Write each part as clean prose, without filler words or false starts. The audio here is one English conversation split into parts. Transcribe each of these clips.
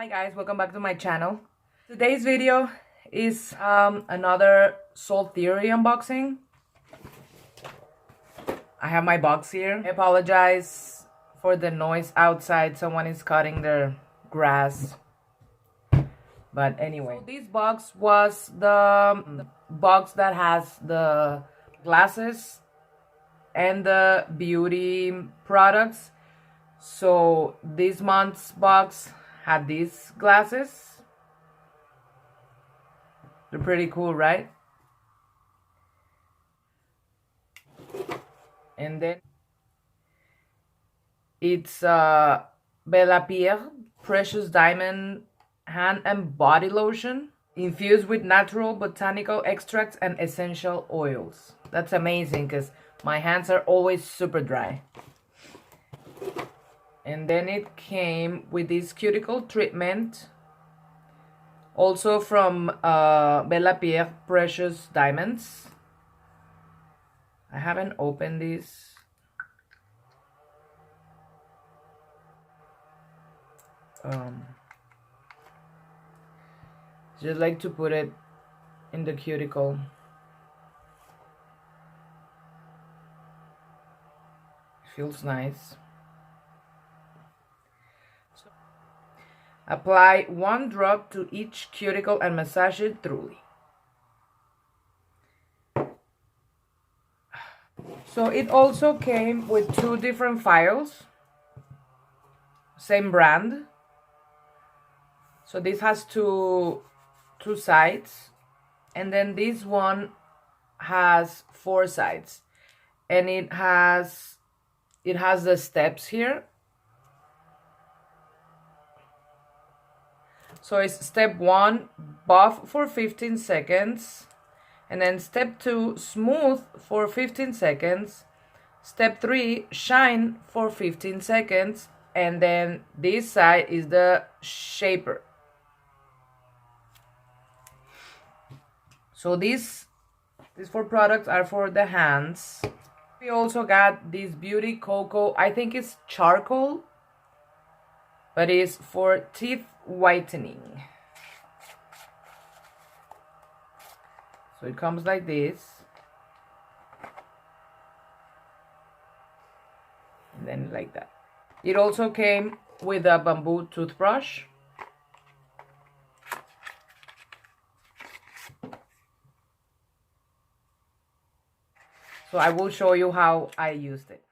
Hi guys, welcome back to my channel. Today's video is another Salt Theory unboxing. I have my box here. I apologize for the noise outside. Someone is cutting their grass. But anyway, so this box was the box that has the glasses and the beauty products. So this month's box had these glasses. They're pretty cool, right? And then it's BelláPierre Precious Diamond Hand and Body Lotion infused with natural botanical extracts and essential oils. That's amazing because my hands are always super dry. And then it came with this cuticle treatment, also from BelláPierre Precious Diamonds. I haven't opened this. Just like to put it in the cuticle. Feels nice. Apply 1 drop to each cuticle and massage it thoroughly. So it also came with 2 different files. Same brand. So this has two sides. And then this one has 4 sides. And it has the steps here. So it's step 1, buff for 15 seconds. And then step 2, smooth for 15 seconds. Step 3, shine for 15 seconds. And then this side is the shaper. So these 4 products are for the hands. We also got this Beauty Coco, I think it's charcoal, but it's for teeth whitening. So it comes like this. And then like that. It also came with a bamboo toothbrush. So I will show you how I used it.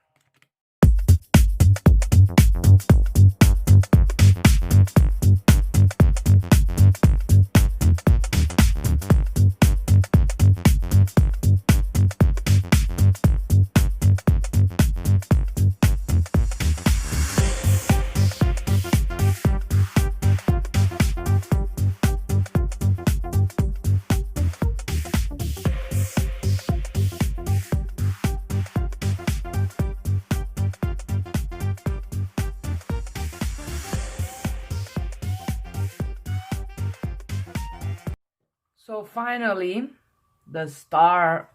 So finally, the star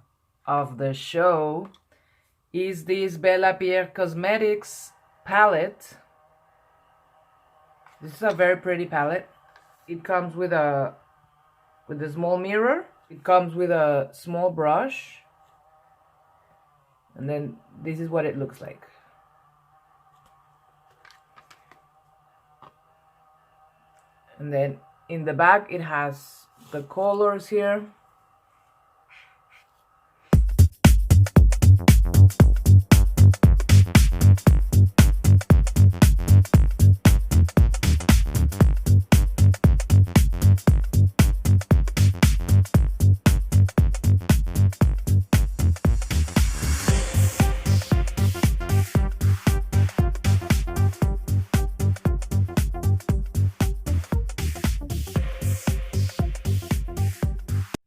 of the show is this BelláPierre Cosmetics palette. This is a very pretty palette. It comes with a small mirror. It comes with a small brush. And then this is what it looks like. And then in the back it has the colors here.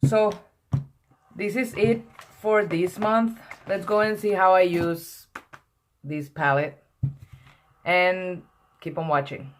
So this is it for this month. Let's go and see how I use this palette and keep on watching.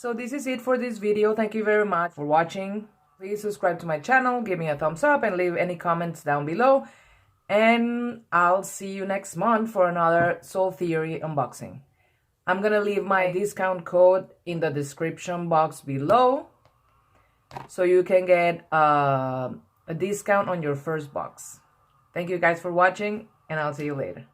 So this is it for this video. Thank you very much for watching. Please subscribe to my channel, give me a thumbs up, and leave any comments down below. And I'll see you next month for another Soul Theory unboxing. I'm gonna leave my discount code in the description box below, so you can get a discount on your first box. Thank you guys for watching, and I'll see you later.